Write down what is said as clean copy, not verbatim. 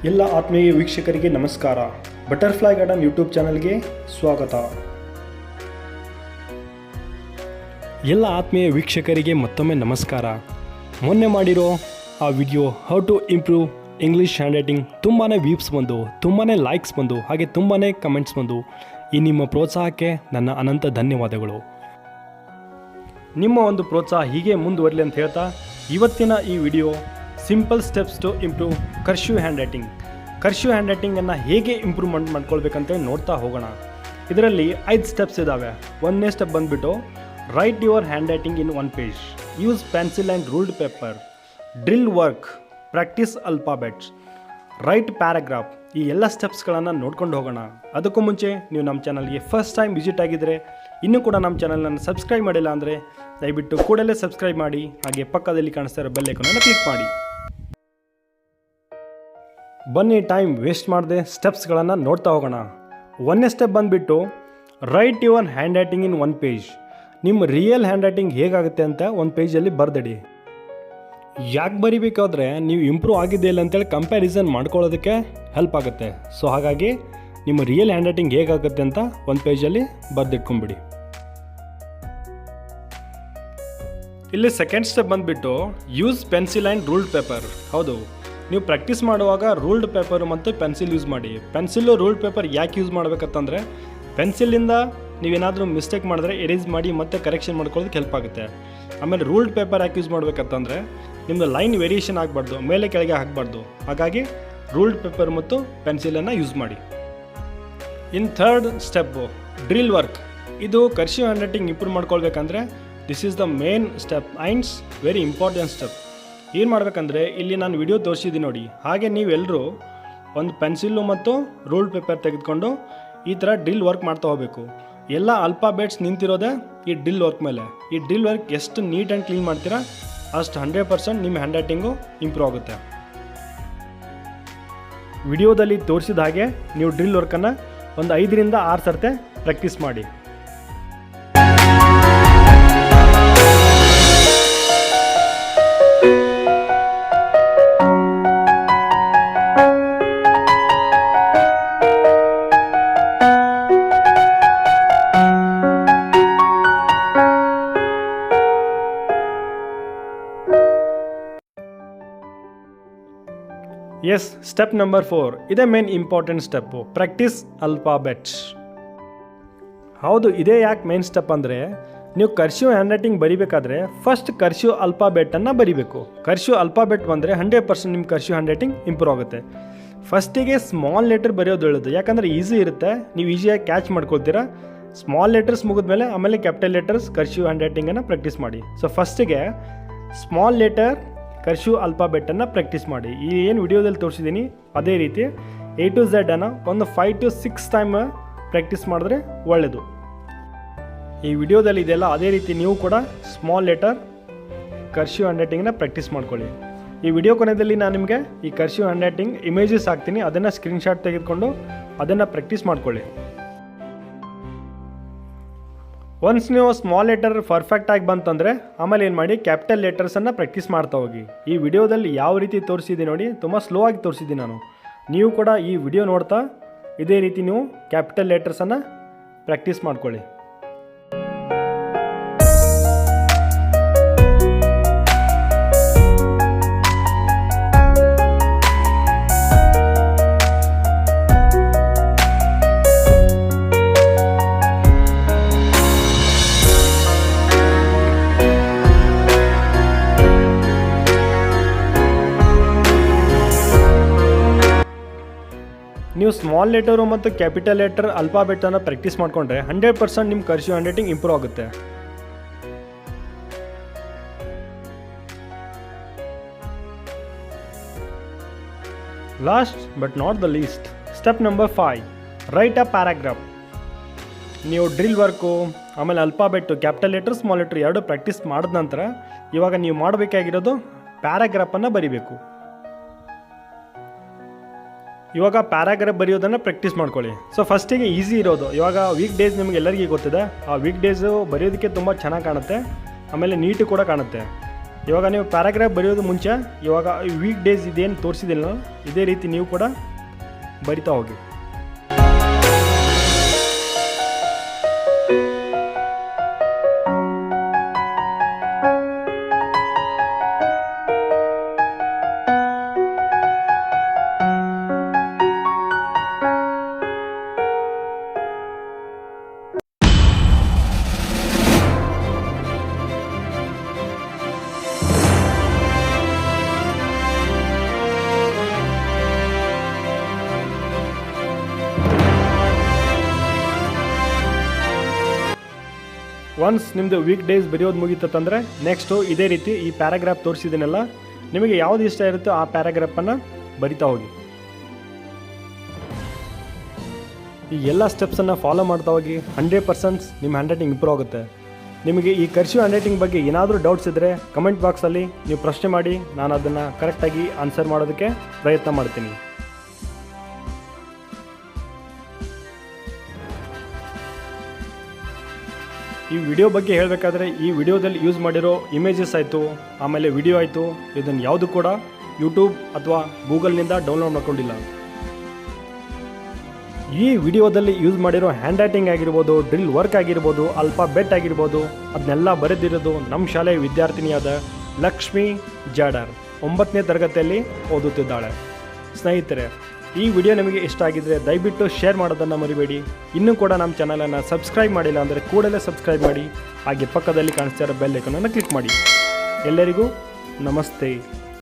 ಎಲ್ಲ ಆತ್ಮೀಯ ವೀಕ್ಷಕರಿಗೆ ನಮಸ್ಕಾರ. ಬಟರ್ಫ್ಲೈ ಗಾರ್ಡನ್ ಯೂಟ್ಯೂಬ್ ಚಾನಲ್ಗೆ ಸ್ವಾಗತ. ಎಲ್ಲ ಆತ್ಮೀಯ ವೀಕ್ಷಕರಿಗೆ ಮತ್ತೊಮ್ಮೆ ನಮಸ್ಕಾರ. ಮೊನ್ನೆ ಮಾಡಿರೋ ಆ video how to improve English handwriting ತುಂಬಾ ವ್ಯೂಸ್ ಬಂದು, ತುಂಬಾ ಲೈಕ್ಸ್ ಬಂದು, ಹಾಗೆ ತುಂಬಾ ಕಮೆಂಟ್ಸ್ ಬಂದು. ಈ ನಿಮ್ಮ ಪ್ರೋತ್ಸಾಹಕ್ಕೆ ನನ್ನ ಅನಂತ ಧನ್ಯವಾದಗಳು. ನಿಮ್ಮ ಒಂದು ಪ್ರೋತ್ಸಾಹ ಹೀಗೆ ಮುಂದುವರಲಿ ಅಂತ ಹೇಳ್ತಾ ಇವತ್ತಿನ ಈ video simple steps to improve cursive handwriting. Cursive ಹ್ಯಾಂಡ್ ರೈಟಿಂಗನ್ನು ಹೇಗೆ ಇಂಪ್ರೂವ್ಮೆಂಟ್ ಮಾಡ್ಕೊಳ್ಬೇಕಂತೇಳಿ ನೋಡ್ತಾ ಹೋಗೋಣ. ಇದರಲ್ಲಿ 5 ಸ್ಟೆಪ್ಸ್ ಇದ್ದಾವೆ. 1ನೇ ಸ್ಟೆಪ್ ಬಂದುಬಿಟ್ಟು write your handwriting in 1 page, use pencil and ruled paper, drill work, practice alphabets, write paragraph. ಈ ಎಲ್ಲ ಸ್ಟೆಪ್ಸ್ಗಳನ್ನು ನೋಡ್ಕೊಂಡು ಹೋಗೋಣ. ಅದಕ್ಕೂ ಮುಂಚೆ ನೀವು ನಮ್ಮ ಚಾನಲ್ಗೆ ಫಸ್ಟ್ ಟೈಮ್ ವಿಸಿಟ್ ಆಗಿದ್ದರೆ, ಇನ್ನೂ ಕೂಡ ನಮ್ಮ ಚಾನಲನ್ನು ಸಬ್ಸ್ಕ್ರೈಬ್ ಮಾಡಿಲ್ಲ ಅಂದರೆ ದಯವಿಟ್ಟು ಕೂಡಲೇ ಸಬ್ಸ್ಕ್ರೈಬ್ ಮಾಡಿ, ಹಾಗೆ ಪಕ್ಕದಲ್ಲಿ ಕಾಣಿಸ್ತಾ ಇರೋ ಬೆಲ್ ಐಕಾನನ್ನು ಕ್ಲಿಕ್ ಮಾಡಿ. ಬನ್ನಿ ಟೈಮ್ ವೇಸ್ಟ್ ಮಾಡದೆ ಸ್ಟೆಪ್ಸ್ಗಳನ್ನು ನೋಡ್ತಾ ಹೋಗೋಣ. 1ನೇ ಸ್ಟೆಪ್ ಬಂದುಬಿಟ್ಟು write your handwriting in 1 page. ನಿಮ್ಮ ರಿಯಲ್ ಹ್ಯಾಂಡ್ ರೈಟಿಂಗ್ ಹೇಗಾಗುತ್ತೆ ಅಂತ 1 ಪೇಜಲ್ಲಿ ಬರ್ದಿಡಿ. ಯಾಕೆ ಬರಿಬೇಕಾದ್ರೆ ನೀವು ಇಂಪ್ರೂವ್ ಆಗಿದೆ ಇಲ್ಲ ಅಂತೇಳಿ ಕಂಪ್ಯಾರಿಸನ್ ಮಾಡ್ಕೊಳ್ಳೋದಕ್ಕೆ ಹೆಲ್ಪ್ ಆಗುತ್ತೆ. ಸೊ ಹಾಗಾಗಿ ನಿಮ್ಮ ರಿಯಲ್ ಹ್ಯಾಂಡ್ ರೈಟಿಂಗ್ ಹೇಗಾಗುತ್ತೆ ಅಂತ 1 ಪೇಜಲ್ಲಿ ಬರೆದಿಟ್ಕೊಂಬಿಡಿ. ಇಲ್ಲಿ 2nd ಸ್ಟೆಪ್ ಬಂದುಬಿಟ್ಟು use pencil and ruled paper. ಹೌದು, ನೀವು ಪ್ರಾಕ್ಟೀಸ್ ಮಾಡುವಾಗ ರೂಲ್ಡ್ ಪೇಪರ್ ಮತ್ತು ಪೆನ್ಸಿಲ್ ಯೂಸ್ ಮಾಡಿ. ಪೆನ್ಸಿಲ್ಲು ರೂಲ್ಡ್ ಪೇಪರ್ ಯಾಕೆ ಯೂಸ್ ಮಾಡಬೇಕಂತಂದರೆ, ಪೆನ್ಸಿಲಿಂದ ನೀವೇನಾದರೂ ಮಿಸ್ಟೇಕ್ ಮಾಡಿದ್ರೆ ಎರೇಸ್ ಮಾಡಿ ಮತ್ತೆ ಕರೆಕ್ಷನ್ ಮಾಡ್ಕೊಳ್ಳೋದಕ್ಕೆ ಹೆಲ್ಪ್ ಆಗುತ್ತೆ. ಆಮೇಲೆ ರೂಲ್ಡ್ ಪೇಪರ್ ಯಾಕೆ ಯೂಸ್ ಮಾಡಬೇಕಂತಂದರೆ, ನಿಮ್ಮದು ಲೈನ್ ವೇರಿಯೇಷನ್ ಆಗಬಾರ್ದು, ಮೇಲೆ ಕೆಳಗೆ ಹಾಕಬಾರ್ದು. ಹಾಗಾಗಿ ರೂಲ್ಡ್ ಪೇಪರ್ ಮತ್ತು ಪೆನ್ಸಿಲನ್ನು ಯೂಸ್ ಮಾಡಿ. In 3rd step drill work. ಇದು ಕರ್ಸಿವ್ ಹ್ಯಾಂಡ್ ರೈಟಿಂಗ್ ಇಂಪ್ರೂವ್ ಮಾಡ್ಕೊಳ್ಬೇಕಂದ್ರೆ this is the main step and very important step. ಏನು ಮಾಡಬೇಕಂದ್ರೆ, ಇಲ್ಲಿ ನಾನು ವಿಡಿಯೋ ತೋರಿಸಿದ್ದೀನಿ ನೋಡಿ, ಹಾಗೆ ನೀವೆಲ್ಲರೂ ಒಂದು ಪೆನ್ಸಿಲ್ಲು ಮತ್ತು ರೂಲ್ಡ್ ಪೇಪರ್ ತೆಗೆದುಕೊಂಡು ಈ ಥರ ಡ್ರಿಲ್ ವರ್ಕ್ ಮಾಡ್ತಾ ಹೋಗಬೇಕು. ಎಲ್ಲ ಅಲ್ಫಾಬೆಟ್ಸ್ ನಿಂತಿರೋದೆ ಈ ಡ್ರಿಲ್ ವರ್ಕ್ ಮೇಲೆ. ಈ ಡ್ರಿಲ್ ವರ್ಕ್ ಎಷ್ಟು ನೀಟ್ ಆ್ಯಂಡ್ ಕ್ಲೀನ್ ಮಾಡ್ತೀರಾ ಅಷ್ಟು 100% ನಿಮ್ಮ ಹ್ಯಾಂಡ್ ರೈಟಿಂಗು ಇಂಪ್ರೂವ್ ಆಗುತ್ತೆ. ವಿಡಿಯೋದಲ್ಲಿ ತೋರಿಸಿದ ಹಾಗೆ ನೀವು ಡ್ರಿಲ್ ವರ್ಕನ್ನು ಒಂದು 5ರಿಂದ 6 ಸರ್ತೆ ಪ್ರಾಕ್ಟೀಸ್ ಮಾಡಿ. ಎಸ್, ಸ್ಟೆಪ್ ನಂಬರ್ 4 ಇದೇ main important step, practice alphabets. ಹೌದು, ಇದೇ ಯಾಕೆ ಮೇನ್ ಸ್ಟೆಪ್ ಅಂದರೆ, ನೀವು ಕರ್ಸಿವ್ ಹ್ಯಾಂಡ್ ರೈಟಿಂಗ್ ಬರಿಬೇಕಾದ್ರೆ ಫಸ್ಟ್ ಕರ್ಸಿವ್ ಅಲ್ಫಾಬೆಟನ್ನು ಬರಿಬೇಕು. ಕರ್ಸಿವ್ ಅಲ್ಫಾಬೆಟ್ ಬಂದರೆ 100% ನಿಮ್ಮ ಕರ್ಸಿವ್ ಹ್ಯಾಂಡ್ ರೈಟಿಂಗ್ ಇಂಪ್ರೂವ್ ಆಗುತ್ತೆ. ಫಸ್ಟಿಗೆ ಸ್ಮಾಲ್ ಲೆಟರ್ ಬರೆಯೋದು ಹೇಳೋದು, ಯಾಕಂದರೆ ಈಸಿ ಇರುತ್ತೆ, ನೀವು ಈಸಿಯಾಗಿ ಕ್ಯಾಚ್ ಮಾಡ್ಕೊಳ್ತೀರಾ. ಸ್ಮಾಲ್ ಲೆಟರ್ಸ್ ಮುಗಿದ್ಮೇಲೆ ಆಮೇಲೆ ಕ್ಯಾಪಿಟಲ್ ಲೆಟರ್ಸ್ ಕರ್ಸಿವ್ ಹ್ಯಾಂಡ್ ರೈಟಿಂಗನ್ನು ಪ್ರಾಕ್ಟೀಸ್ ಮಾಡಿ. ಸೊ ಫಸ್ಟಿಗೆ ಸ್ಮಾಲ್ ಲೆಟರ್ ಕರ್ಸಿವ್ ಅಲ್ಫಾಬೆಟನ್ನು ಪ್ರಾಕ್ಟೀಸ್ ಮಾಡಿ. ಈ ಏನು ವಿಡಿಯೋದಲ್ಲಿ ತೋರಿಸಿದ್ದೀನಿ ಅದೇ ರೀತಿ A to Z ಅನ್ನು ಒಂದು 5 to 6 ಟೈಮ್ ಪ್ರಾಕ್ಟೀಸ್ ಮಾಡಿದ್ರೆ ಒಳ್ಳೆಯದು. ಈ ವಿಡಿಯೋದಲ್ಲಿ ಇದೆಲ್ಲ ಅದೇ ರೀತಿ ನೀವು ಕೂಡ ಸ್ಮಾಲ್ ಲೆಟರ್ ಕರ್ಸಿವ್ ಹ್ಯಾಂಡ್ ರೈಟಿಂಗ್ನ ಪ್ರಾಕ್ಟೀಸ್ ಮಾಡ್ಕೊಳ್ಳಿ. ಈ ವಿಡಿಯೋ ಕೊನೆಯಲ್ಲಿ ನಾನು ನಿಮಗೆ ಈ ಕರ್ಸಿವ್ ಹ್ಯಾಂಡ್ ರೈಟಿಂಗ್ ಇಮೇಜಸ್ ಹಾಕ್ತೀನಿ, ಅದನ್ನು ಸ್ಕ್ರೀನ್ಶಾಟ್ ತೆಗೆದುಕೊಂಡು ಅದನ್ನು ಪ್ರಾಕ್ಟೀಸ್ ಮಾಡ್ಕೊಳ್ಳಿ. ಒನ್ಸ್ ನೀವು ಸ್ಮಾಲ್ ಲೆಟರ್ ಪರ್ಫೆಕ್ಟಾಗಿ ಬಂತಂದರೆ ಆಮೇಲೆ ಏನು ಮಾಡಿ, ಕ್ಯಾಪಿಟಲ್ ಲೆಟರ್ಸನ್ನು ಪ್ರಾಕ್ಟೀಸ್ ಮಾಡ್ತಾ ಹೋಗಿ. ಈ ವಿಡಿಯೋದಲ್ಲಿ ಯಾವ ರೀತಿ ತೋರಿಸಿದ್ದೀನಿ ನೋಡಿ, ತುಂಬ ಸ್ಲೋ ಆಗಿ ತೋರಿಸಿದ್ದೀನಿ ನಾನು. ನೀವು ಕೂಡ ಈ ವಿಡಿಯೋ ನೋಡ್ತಾ ಇದೇ ರೀತಿ ನೀವು ಕ್ಯಾಪಿಟಲ್ ಲೆಟರ್ಸನ್ನು ಪ್ರಾಕ್ಟೀಸ್ ಮಾಡ್ಕೊಳ್ಳಿ. ನೀವು ಸ್ಮಾಲ್ ಲೆಟರು ಮತ್ತು ಕ್ಯಾಪಿಟಲ್ ಲೆಟರ್ ಅಲ್ಫಾಬೆಟನ್ನು ಪ್ರಾಕ್ಟೀಸ್ ಮಾಡಿಕೊಂಡ್ರೆ 100% ನಿಮ್ಮ ಕರ್ಸಿವ್ ಹ್ಯಾಂಡ್ ರೈಟಿಂಗ್ ಇಂಪ್ರೂವ್ ಆಗುತ್ತೆ. Last but not the least, step number 5 write a paragraph. ನೀವು ಡ್ರಿಲ್ ವರ್ಕು ಆಮೇಲೆ ಅಲ್ಫಾಬೆಟ್ಟು ಕ್ಯಾಪಿಟಲ್ ಲೆಟರ್ ಸ್ಮಾಲ್ ಲೆಟರ್ ಎರಡು ಪ್ರಾಕ್ಟೀಸ್ ಮಾಡಿದ ನಂತರ ಇವಾಗ ನೀವು ಮಾಡಬೇಕಾಗಿರೋದು ಪ್ಯಾರಾಗ್ರಾಫನ್ನು ಬರಿಬೇಕು. ಇವಾಗ ಪ್ಯಾರಾಗ್ರಾಫ್ ಬರೆಯೋದನ್ನು ಪ್ರಾಕ್ಟೀಸ್ ಮಾಡ್ಕೊಳ್ಳಿ. ಸೊ ಫಸ್ಟಿಗೆ ಈಸಿ ಇರೋದು, ಇವಾಗ ವೀಕ್ ಡೇಸ್ ನಿಮಗೆ ಎಲ್ಲರಿಗೂ ಗೊತ್ತಿದೆ, ಆ ವೀಕ್ ಡೇಸು ಬರೆಯೋದಕ್ಕೆ ತುಂಬ ಚೆನ್ನಾಗಿ ಕಾಣುತ್ತೆ, ಆಮೇಲೆ ನೀಟು ಕೂಡ ಕಾಣುತ್ತೆ. ಇವಾಗ ನೀವು ಪ್ಯಾರಾಗ್ರಾಫ್ ಬರೆಯೋದು ಮುಂಚೆ ಇವಾಗ ವೀಕ್ ಡೇಸ್ ಇದೇನು ತೋರಿಸಿದಿಲ್ಲ ಇದೇ ರೀತಿ ನೀವು ಕೂಡ ಬರಿತಾ ಹೋಗಿ. ಒನ್ಸ್ ನಿಮ್ಮದು ವೀಕ್ ಡೇಸ್ ಬರೆಯೋದು ಮುಗೀತಂದರೆ ನೆಕ್ಸ್ಟು ಇದೇ ರೀತಿ ಈ ಪ್ಯಾರಾಗ್ರಾಫ್ ತೋರಿಸಿದ್ದೀನಲ್ಲ, ನಿಮಗೆ ಯಾವುದು ಇಷ್ಟ ಇರುತ್ತೋ ಆ ಪ್ಯಾರಾಗ್ರಾಫನ್ನು ಬರಿತಾ ಹೋಗಿ. ಈ ಎಲ್ಲ ಸ್ಟೆಪ್ಸನ್ನು ಫಾಲೋ ಮಾಡ್ತಾ ಹೋಗಿ 100% ನಿಮ್ಮ ಹ್ಯಾಂಡ್ ರೈಟಿಂಗ್ ಇಂಪ್ರೂವ್ ಆಗುತ್ತೆ. ನಿಮಗೆ ಈ ಕರ್ಸಿವ್ ಹ್ಯಾಂಡ್ ರೈಟಿಂಗ್ ಬಗ್ಗೆ ಏನಾದರೂ ಡೌಟ್ಸ್ ಇದ್ದರೆ ಕಮೆಂಟ್ ಬಾಕ್ಸಲ್ಲಿ ನೀವು ಪ್ರಶ್ನೆ ಮಾಡಿ, ನಾನು ಅದನ್ನು ಕರೆಕ್ಟಾಗಿ ಆನ್ಸರ್ ಮಾಡೋದಕ್ಕೆ ಪ್ರಯತ್ನ ಮಾಡ್ತೀನಿ. ಈ ವಿಡಿಯೋ ಬಗ್ಗೆ ಹೇಳಬೇಕಾದ್ರೆ ಈ ವಿಡಿಯೋದಲ್ಲಿ ಯೂಸ್ ಮಾಡಿರೋ ಇಮೇಜಸ್ ಆಯಿತು, ಆಮೇಲೆ ವಿಡಿಯೋ ಆಯಿತು, ಇದನ್ನು ಯಾವುದು ಕೂಡ ಯೂಟ್ಯೂಬ್ ಅಥವಾ ಗೂಗಲ್ನಿಂದ ಡೌನ್ಲೋಡ್ ಮಾಡ್ಕೊಂಡಿಲ್ಲ. ಈ ವಿಡಿಯೋದಲ್ಲಿ ಯೂಸ್ ಮಾಡಿರೋ ಹ್ಯಾಂಡ್ ರೈಟಿಂಗ್ ಆಗಿರ್ಬೋದು, ಡ್ರಿಲ್ ವರ್ಕ್ ಆಗಿರ್ಬೋದು, ಆಲ್ಫಾಬೆಟ್ ಆಗಿರ್ಬೋದು, ಅದನ್ನೆಲ್ಲ ಬರೆದಿರೋದು ನಮ್ಮ ಶಾಲೆಯ ವಿದ್ಯಾರ್ಥಿನಿಯಾದ ಲಕ್ಷ್ಮಿ ಜಾಡರ್ 9ನೇ ತರಗತಿಯಲ್ಲಿ ಓದುತ್ತಿದ್ದಾಳೆ. ಸ್ನೇಹಿತರೆ, ಈ ವಿಡಿಯೋ ನಿಮಗೆ ಇಷ್ಟ ಆಗಿದ್ದರೆ ದಯವಿಟ್ಟು ಶೇರ್ ಮಾಡೋದನ್ನು ಮರಿಬೇಡಿ. ಇನ್ನೂ ಕೂಡ ನಮ್ಮ ಚಾನಲನ್ನು ಸಬ್ಸ್ಕ್ರೈಬ್ ಮಾಡಿಲ್ಲ ಅಂದರೆ ಕೂಡಲೇ ಸಬ್ಸ್ಕ್ರೈಬ್ ಮಾಡಿ, ಹಾಗೆ ಪಕ್ಕದಲ್ಲಿ ಕಾಣಿಸ್ತಾ ಇರೋ ಬೆಲ್ ಐಕಾನನ್ನು ಕ್ಲಿಕ್ ಮಾಡಿ. ಎಲ್ಲರಿಗೂ ನಮಸ್ತೆ.